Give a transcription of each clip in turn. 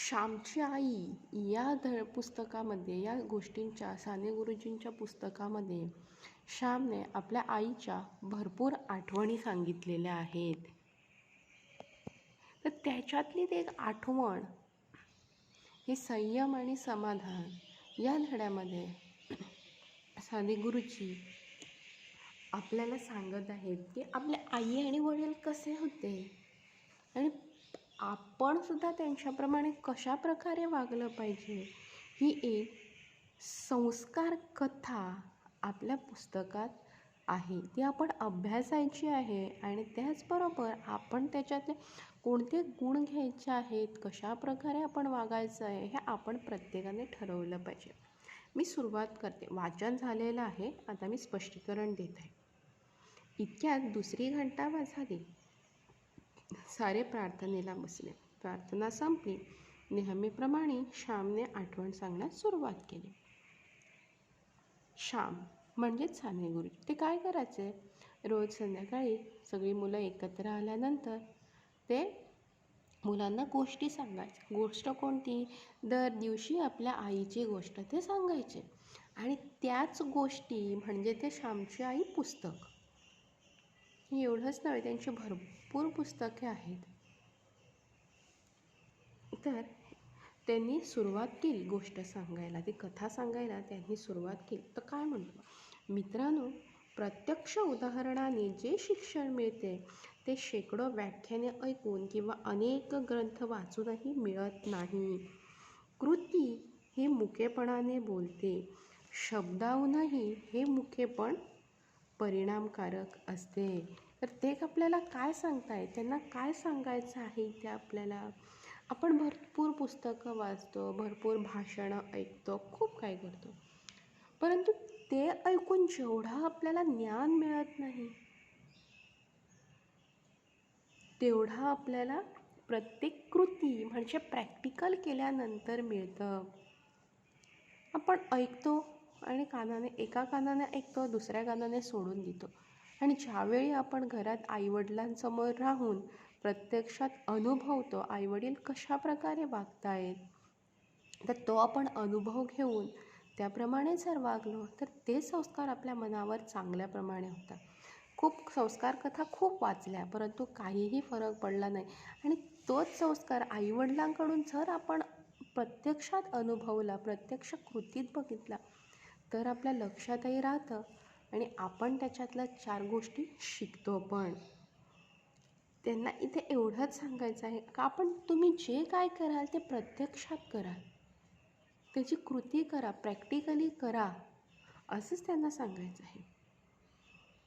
श्यामची आई या पुस्तकामध्ये, या गोष्टींच्या साने गुरुजींच्या पुस्तकामध्ये श्यामने आपल्या आईच्या भरपूर आठवणी सांगितलेल्या आहेत. तर त्याच्यातली एक आठवण ही संयम आणि समाधान या धड्यामध्ये साने गुरुजी आपल्याला सांगत आहेत की आपल्या आई आणि वडील कसे होते आणि आपण सुद्धा त्यांच्याप्रमाणे कशा प्रकारे वागलं पाहिजे, ही एक संस्कार कथा आपल्या पुस्तकात आहे. ती आपण अभ्यासायची आहे आणि त्याचबरोबर आपण त्याच्यातले कोणते गुण घ्यायचे आहेत, कशा प्रकारे आपण वागायचं आहे, हे आपण प्रत्येकाने ठरवलं पाहिजे. मी सुरुवात करते. वाचन झालेलं आहे, आता मी स्पष्टीकरण देत आहे. इतक्यात दुसरी घंटा वाजली. सारे प्रार्थनेला बसले. प्रार्थना संपली. नेहमीप्रमाणे श्यामने आठवण सांगण्यास सुरुवात केली. श्याम म्हणजेच साने गुरुजी. ते काय करायचे, रोज संध्याकाळी सगळी मुलं एकत्र आल्यानंतर ते मुलांना गोष्टी सांगायचे. गोष्ट कोणती? दर दिवशी आपल्या आईची गोष्ट ते सांगायचे. आणि त्याच गोष्टी म्हणजे ते श्यामची आई पुस्तक. एवढंच नव्हे, त्यांची भरपूर पुस्तके आहेत. तर त्यांनी सुरुवात केली गोष्ट सांगायला, ती कथा सांगायला त्यांनी सुरुवात केली. तर काय म्हणतो, मित्रांनो, प्रत्यक्ष उदाहरणाने जे शिक्षण मिळते ते शेकडो व्याख्याने ऐकून किंवा अनेक ग्रंथ वाचूनही मिळत नाही. कृती ही मुकेपणाने बोलते. शब्दाहूनही हे मुकेपण परिणामकारक असते. तर ते आपल्याला काय सांगताय, त्यांना काय सांगायचं आहे ते आपल्याला. आपण भरपूर पुस्तकं वाचतो, भरपूर भाषणं ऐकतो, खूप काय करतो, परंतु ते ऐकून जेवढा आपल्याला ज्ञान मिळत नाही तेवढा आपल्याला प्रत्येक कृती म्हणजे प्रॅक्टिकल केल्यानंतर मिळतं. आपण ऐकतो आणि एका कानाने ऐकतो, दुसऱ्या कानाने सोडून देतो. आणि ज्यावेळी आपण घरात आईवडिलांसमोर राहून प्रत्यक्षात अनुभवतो आईवडील कशा प्रकारे वागतायत, तर तो आपण अनुभव घेऊन त्याप्रमाणे जर वागलो तर ते संस्कार आपल्या मनावर चांगल्याप्रमाणे होतात. खूप संस्कार कथा खूप वाचल्या, परंतु काहीही फरक पडला नाही. आणि तोच संस्कार आईवडिलांकडून जर आपण प्रत्यक्षात अनुभवला, प्रत्यक्ष कृतीत बघितला, तर आपल्या लक्षातही राहतं आणि आपण त्याच्यातल्या 4 गोष्टी शिकतो. पण त्यांना इथे एवढंच सांगायचं आहे का आपण तुम्ही जे काय कराल ते प्रत्यक्षात करा, त्याची कृती करा, प्रॅक्टिकली करा, असंच त्यांना सांगायचं आहे.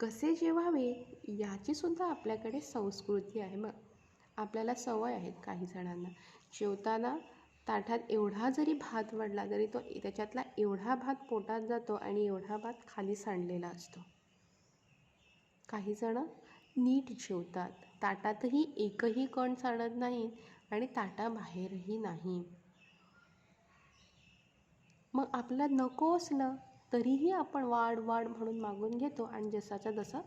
कसे जेवावे याचीसुद्धा आपल्याकडे संस्कृती आहे. मग आपल्याला सवय आहे काही जणांना, जेवताना ताटात एवढा जरी भात वाढला तरी तो त्याच्यातला एवढा भात पोटात जातो आणि एवढा भात खाली सांडलेला असतो. काही जण नीट जेवतात, ताटातही एकही कण सांडत नाही आणि ताटाबाहेरही नाही. मग आपल्याला नको असलं तरीही आपण वाढ म्हणून मागून घेतो आणि जसाचा तसा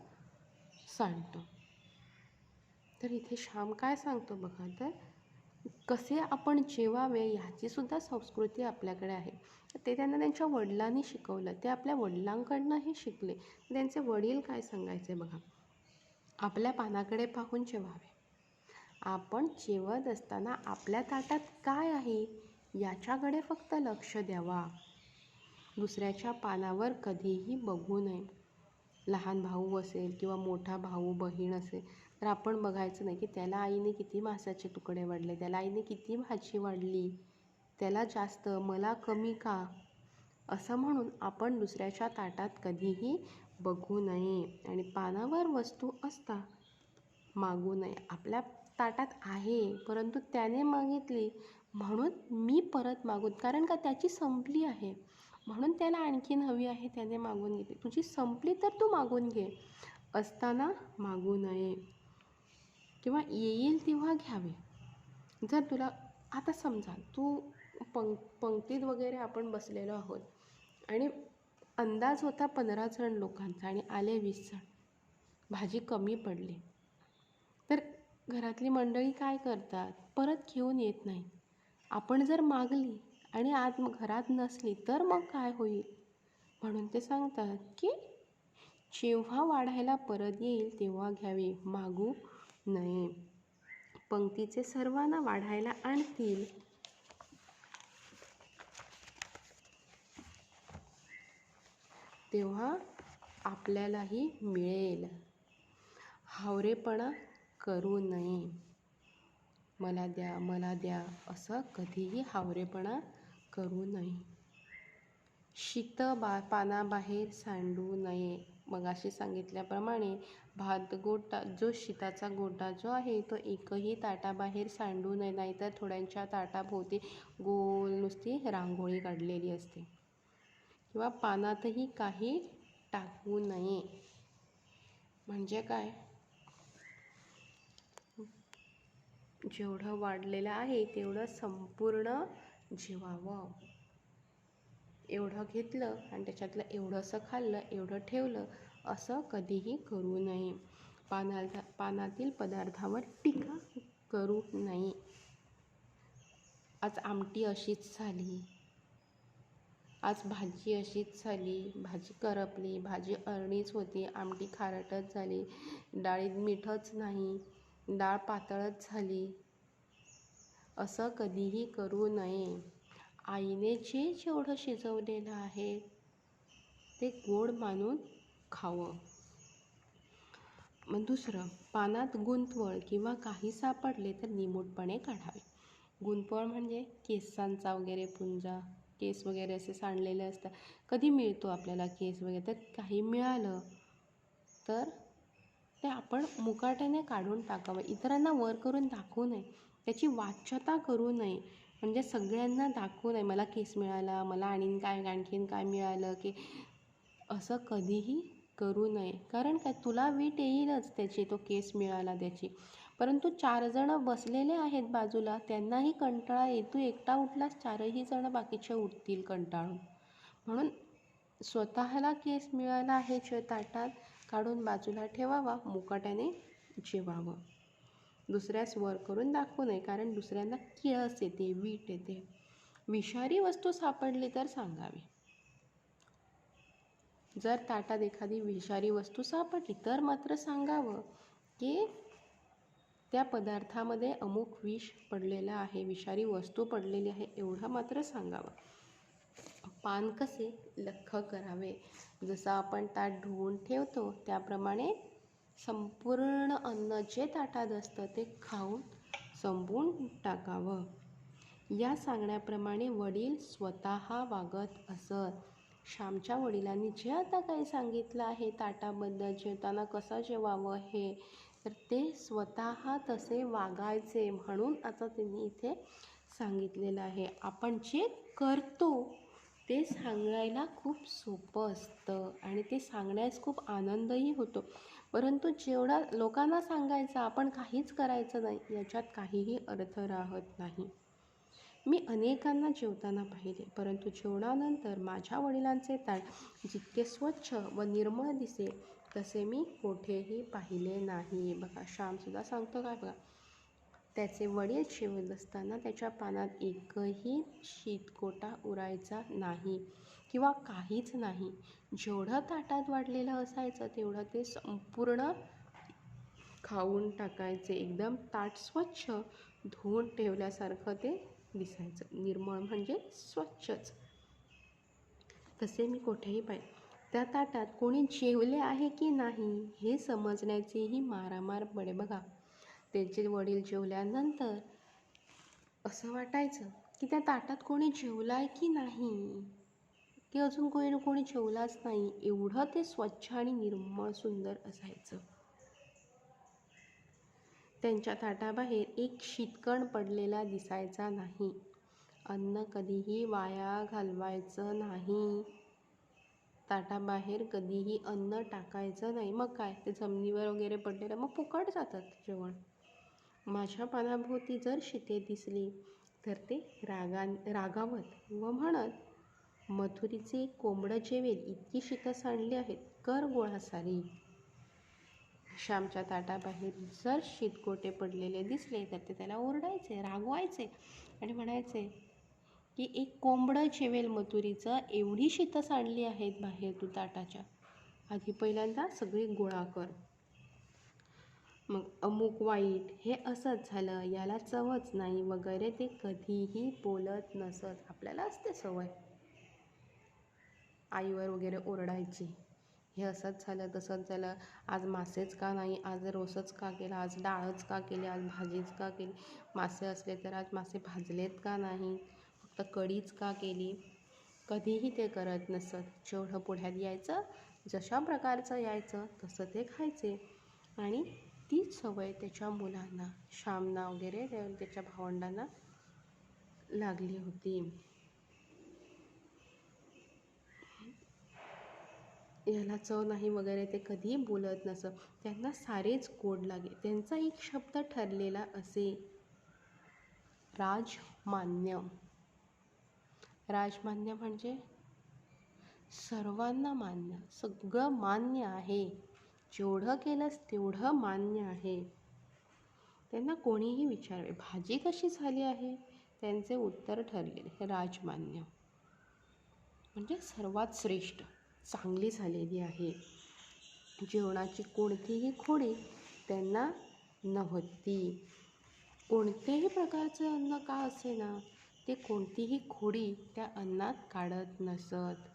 सांडतो. तर इथे श्याम काय सांगतो बघा, तर कसे आपण जेवावे ह्याचीसुद्धा संस्कृती आपल्याकडे आहे. ते त्यांना त्यांच्या वडिलांनी शिकवलं, ते आपल्या वडिलांकडनंही शिकले. त्यांचे वडील काय सांगायचे बघा, आपल्या पानाकडे पाहून जेवावे. आपण जेवत असताना आपल्या ताटात काय आहे याच्याकडे फक्त लक्ष द्यावा. दुसऱ्याच्या पानावर कधीही बघू नये. लहान भाऊ असेल किंवा मोठा भाऊ बहीण असेल तर आपण बघायचं नाही की त्याला आईने किती मांसाचे तुकडे वाढले, त्याला आईने किती भाजी वाढली, त्याला जास्त मला कमी का, असं म्हणून आपण दुसऱ्याच्या ताटात कधीही बघू नये. आणि पानावर वस्तू असता मागू नये. आपल्या ताटात आहे परंतु त्याने मागितली म्हणून मी परत मागून, कारण का त्याची संपली आहे म्हणून त्याला आणखीन हवी आहे, त्याने मागून घेतली. तुझी संपली तर तू मागून घे, असताना मागू नये. किंवा येईल तेव्हा घ्यावे. जर तुला आता समजा तू पंक्तीत वगैरे आपण बसलेलो आहोत आणि अंदाज होता 15 जण लोकांचा आणि आले 20 जण, भाजी कमी पडली, तर घरातली मंडळी काय करतात, परत घेऊन येत नाही. आपण जर मागली आणि आत घरात नसली तर मग काय होईल? म्हणून ते सांगतात की जेव्हा वाढायला परत येईल तेव्हा घ्यावी, मागू नये. पंक्तीचे सर्वांना वाढायला आणतील तेव्हा आपल्यालाही मिळेल. हावरेपणा करू नये. मला द्या, मला द्या असं कधीही हावरेपणा करू नये. पानाबाहेर सांडू नये. मगाशी सांगितल्याप्रमाणे भातगोटा जो शीताचा गोटा जो आहे तो एकही ताटाबाहेर सांडू नये, नाहीतर थोड्यांच्या ताटाभोवती गोल नुसती रांगोळी काढलेली असते. किंवा पानातही काही टाकू नये. म्हणजे काय? जेवढं वाढलेलं आहे तेवढं संपूर्ण जेवावं. एवढं घेतलं आणि त्याच्यातलं एवढंसं खाल्लं, एवढं ठेवलं असं कधीही करू नये. पानातील पदार्थावर टीका करू नये. आज आमटी अशीच झाली, आज भाजी अशीच झाली, भाजी करपली, भाजी अळणीच होती, आमटी खारटच झाली, डाळीत मीठच नाही, डाळ पातळच झाली असं कधीही करू नये. आईने जेवढं शिजवलेलं आहे ते गोड मानून खावं. मग दुसरं, पानात गुंतवळ किंवा काही सापडले तर निमूटपणे काढावे. गुंतवळ म्हणजे केसांचा वगैरे पुंजा, केस वगैरे असे सांडलेले असतात. कधी मिळतो आपल्याला केस वगैरे, तर काही मिळालं तर ते आपण मुकाट्याने काढून टाकावं. इतरांना वर करून दाखवू नये, त्याची वाच्यता करू नये. म्हणजे सगळ्यांना दाखवू नये मला केस मिळाला, मला आणखीन काय मिळालं की असं कधीही करू नये. कारण काय, तुला वीट येईलच त्याची, तो केस मिळाला त्याची. परंतु 4 जण बसलेले आहेत बाजूला, त्यांनाही कंटाळा येईल. तू एकटा उठलास, 4ही जण बाकीचे उठतील कंटाळून. म्हणून स्वतःला केस मिळाला आहे ताटात काढून बाजूला ठेवावा, मुकाट्याने जेवावं. दुसऱ्यास वर करून दाखवू नये, कारण दुसऱ्यांना किळस येते, वीट येते. विषारी वस्तू सापडली तर सांगावी. जर ताटात एखादी विषारी वस्तू सापडली तर मात्र सांगावं की त्या पदार्थामध्ये अमुक विष पडलेलं आहे, विषारी वस्तू पडलेली आहे, एवढं मात्र सांगावं. पान कसे लख्ख करावे. जसं आपण ताट धुवून ठेवतो त्याप्रमाणे संपूर्ण अन्न जे ताटात असतं ते खाऊन संपवून टाकावं. या सांगण्याप्रमाणे वडील स्वतः वागत असत. श्यामच्या वडिलांनी जे आता काही सांगितलं आहे ताटाबद्दल, जेवताना कसं जेवावं हे, तर ते स्वतः तसे वागायचे. म्हणून आता त्यांनी इथे सांगितलेलं आहे. आपण जे करतो ते सांगायला खूप सोपं असतं आणि ते सांगण्यास खूप आनंदही होतो. परंतु जेवढा लोकांना सांगायचं, आपण काहीच करायचं नाही, याच्यात काहीही अर्थ राहत नाही. मी अनेकांना जेवताना पाहिले, परंतु जेवणानंतर माझ्या वडिलांचे ताट जितके स्वच्छ व निर्मळ दिसे तसे मी कोठेही पाहिले नाही. बघा, श्यामसुद्धा सांगतो काय बघा, त्याचे वडील जेवत असताना त्याच्या पानात एकही शीतकोटा उरायचा नाही किंवा काहीच नाही. जेवढं ताटात वाढलेलं असायचं तेवढं ते संपूर्ण खाऊन टाकायचे. एकदम ताट स्वच्छ धुवून ठेवल्यासारखं ते दिसायचं. निर्मळ म्हणजे स्वच्छच. तसे मी कुठेही पाहिले. त्या ताटात कोणी जेवले आहे की नाही हे समजण्याचीही मारामार पडे. बघा, त्यांचे वडील जेवल्यानंतर असं वाटायचं की त्या ताटात कोणी जेवलं आहे की नाही, की अजून कोणी जेवलाच नाही. एवढं ते स्वच्छ आणि निर्मळ सुंदर असायचं. त्यांच्या ताटाबाहेर एक शीतकण पडलेला दिसायचा नाही. अन्न कधीही वाया घालवायचं नाही. ताटाबाहेर कधीही अन्न टाकायचं नाही. मग काय, ते जमिनीवर वगैरे पडलेलं मग फुकट जातात जेवण. माझ्या पानाभोवती जर शिते दिसली तर ते रागावत व म्हणत, मथुरीचे कोंबडं जेवेल इतकी शीतं सांडली आहेत, कर गोळा सारी. श्यामच्या ताटाबाहेर जर शीतकोटे पडलेले दिसले तर ते त्याला ओरडायचे, रागवायचे आणि म्हणायचे की एक कोंबडं जेवेल मथुरीचं, एवढी शीतं सांडली आहेत बाहेर तू ताटाच्या, आधी पहिल्यांदा सगळी गोळा कर. मग अमुक वाईट, हे असंच झालं, याला चवच नाही वगैरे ते कधीही बोलत नसत. आपल्याला असते सवय आईवर वगैरे ओरडायची, हे असंच झालं तसंच झालं, आज मासेच का नाही, आज रोसच का केला, आज डाळच का केली, आज भाजीच का केली, मासे असले तर आज मासे भाजलेत का नाही, फक्त कढीच का केली. कधीही ते करत नसत. जेवढं पुढ्यात यायचं, जशा प्रकारचं यायचं तसं ते खायचे. आणि तीच सवय त्याच्या मुलांना, श्यामना वगैरे त्याच्या भावंडांना लागली होती. याला चव नाही वगैरे ते कधीही बोलत नसत. त्यांना सारेच गोड लागे. त्यांचा एक शब्द ठरलेला असे, राजमान्य. राजमान्य म्हणजे सर्वांना मान्य, सगळं मान्य आहे, जेवढं केलंस तेवढं मान्य आहे. त्यांना कोणीही विचारावे भाजी कशी झाली आहे, त्यांचे उत्तर ठरलेले राजमान्य म्हणजे सर्वात श्रेष्ठ, चांगली झालेली आहे. जेवणाची कोणतीही खोडी त्यांना नव्हती. कोणत्याही प्रकारचं अन्न का असेना, ते कोणतीही खोडी त्या अन्नात काढत नसत.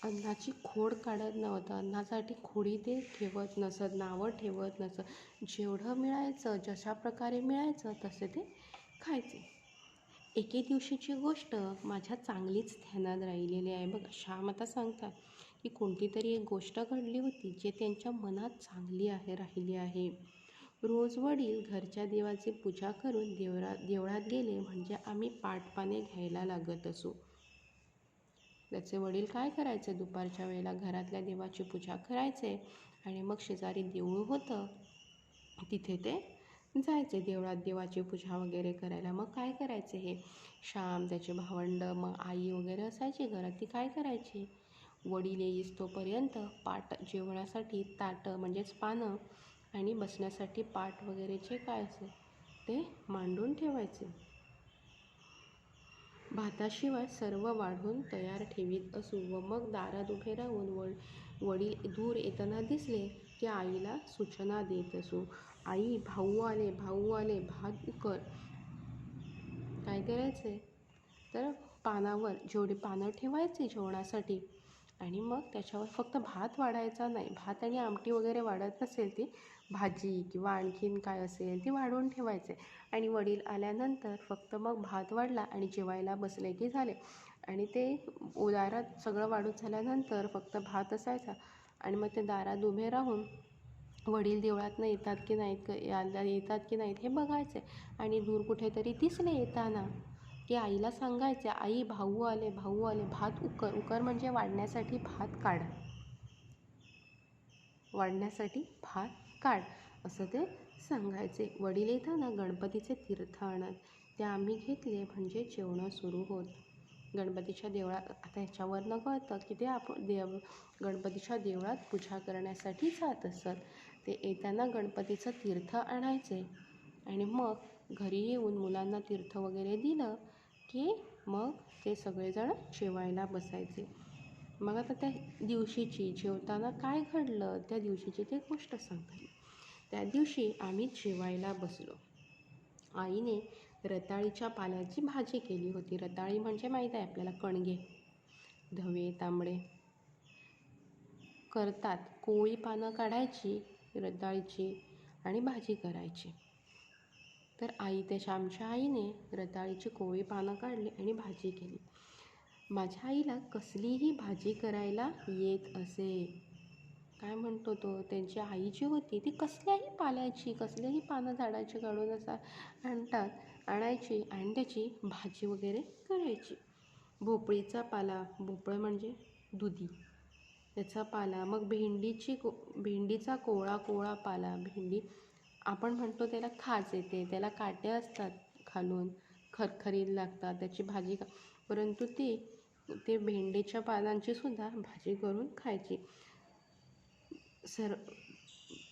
अन्नाची खोड काढत नव्हतं, अन्नासाठी खोडी ते ठेवत नसत, नावं ठेवत नसत. जेवढं मिळायचं, जशा प्रकारे मिळायचं तसे ते खायचे. एके दिवशीची गोष्ट माझ्या चांगलीच ध्यानात राहिलेली आहे बघा. श्याम आता सांगतात की कोणती तरी एक गोष्ट घडली होती जे त्यांच्या मनात चांगली राहिली आहे. रोज वडील घरच्या देवाची पूजा करून देवळात गेले म्हणजे आम्ही पाटपाने घ्यायला लागत असू. त्याचे वडील काय करायचे, दुपारच्या वेळेला घरातल्या देवाची पूजा करायचे आणि मग शेजारी देऊळ होतं, तिथे ते जायचे देवळात देवाची पूजा वगैरे करायला. मग काय करायचे, हे श्याम, त्याचे भावंड, मग आई वगैरे असायची घरात, ती काय करायची, वडील येईस तोपर्यंत पाट, जेवणासाठी ताटं म्हणजेच पानं आणि बसण्यासाठी पाट वगैरे जे काय असेल ते मांडून ठेवायचे. भाताशिवाय सर्व वाढून तयार ठेवीत असू व मग दारात उभे राहून वडील दूर येताना दिसले की आईला सूचना देत असू. आई, भाऊ आले, भाऊ आले, भात कर. काय करायचे तर पानावर जेवढी पानं ठेवायची जेवणासाठी आणि मग त्याच्यावर फक्त भात वाढायचा नाही, भात आणि आमटी वगैरे वाढत नसेल ती भाजी किंवा आणखीन काय असेल ती वाढवून ठेवायचे आणि वडील आल्यानंतर फक्त मग भात वाढला आणि जेवायला बसले की झाले. आणि ते दारात सगळं वाढून झाल्यानंतर फक्त भात असायचा आणि मग ते दारात उभे राहून वडील देवळातनं येतात की नाहीत हे बघायचे आणि दूर कुठेतरी दिसले येताना की आईला सांगायचे, आई, भाऊ आले, भाऊ आले, भात उकर. उकर म्हणजे वाढण्यासाठी भात काढ, वाढण्यासाठी भात काढ असं ते सांगायचे. वडील येताना गणपतीचे तीर्थ आणत, ते आम्ही घेतले म्हणजे जेवणं सुरू होत. गणपतीच्या देवळात आता ह्याच्यावरनं कळतं की ते आपण गणपतीच्या देवळात पूजा करण्यासाठी जात असत. ते येताना गणपतीचं तीर्थ आणायचे आणि मग घरी येऊन मुलांना तीर्थ वगैरे दिलं की मग ते सगळेजण जेवायला बसायचे. मग आता त्या दिवशीची जेवताना काय घडलं त्या दिवशीची ते गोष्ट सांगतात. त्या दिवशी आम्ही जेवायला बसलो. आईने रताळीच्या पाल्याची भाजी केली होती. रताळी म्हणजे माहीत आहे आपल्याला, कणगे, धवे, तांबडे करतात. कोवळी पानं काढायची रताळीची आणि भाजी करायची. तर आमच्या आईने रताळीची कोवळी पानं काढली आणि भाजी केली. माझ्या आईला कसलीही भाजी करायला येत असे. काय म्हणतो तो, त्यांची आई जी होती ती कसल्याही पाल्याची, कसल्याही पानं झाडाची काढून आणायची आणि त्याची भाजी वगैरे करायची. भोपळीचा पाला, भोपळं म्हणजे दुधी, त्याचा पाला, मग भेंडीचा कोवळा पाला, भेंडी आपण म्हणतो त्याला खाज येते, त्याला काटे असतात खालून, खरखरीत लागतात, त्याची भाजी परंतु ते भेंडीच्या पानांची सुद्धा भाजी करून खायची.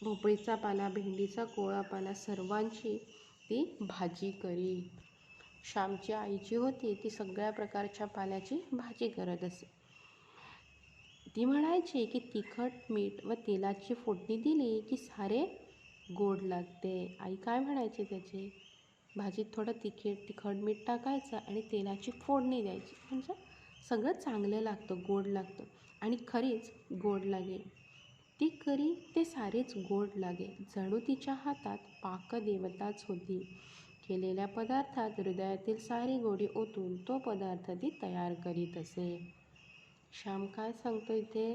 भोपळीचा पाला, भेंडीचा कोवळा पाला सर्वांची ती भाजी करी. श्यामची आई जी होती ती सगळ्या प्रकारच्या पाल्याची भाजी करत असे. ती म्हणायची की तिखट मीठ व तेलाची फोडणी दिली की सारे गोड लागते. आई काय म्हणायची त्याची? भाजीत थोडं तिखट मीठ टाकायचं आणि तेलाची फोडणी द्यायची, म्हणजे सगळं चांगलं लागतं, गोड लागतं. आणि खरीच गोड लागे. ती करी ते सारेच गोड लागे. जणू तिच्या हातात पाकदेवताच होती. केलेल्या पदार्थात हृदयातील सारी गोडी ओतून तो पदार्थ ती तयार करीत असे. श्याम काय सांगतो इथे?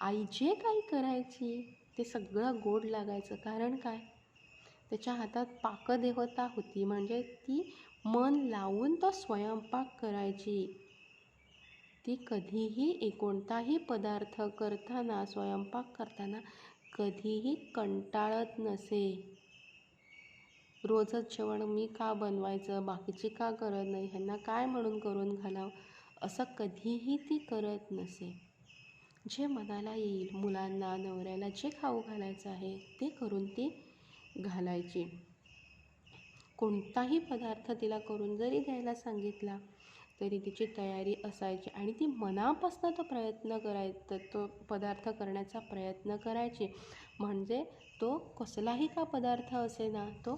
आई जे काही करायची ते सगळं गोड लागायचं. कारण काय? त्याच्या हातात पाकदेवता होती, म्हणजे ती मन लावून तो स्वयंपाक करायची. ती कधीही कोणताही पदार्थ करताना, स्वयंपाक करताना कधीही कंटाळत नसे. रोजच जेवण मी का बनवायचं, बाकीची का करत नाही, ह्यांना काय म्हणून करून घालावं, असं कधीही ती करत नसे. जे मनाला येईल, मुलांना, नवऱ्याला जे खाऊ घालायचं आहे ते करून ती घालायची. कोणताही पदार्थ तिला करून जरी द्यायला सांगितला तरी तिची तयारी असायची आणि ती मनापासून तो पदार्थ करण्याचा प्रयत्न करायची. म्हणजे तो कसलाही का पदार्थ असेना तो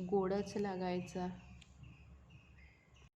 गोडच लागायचा.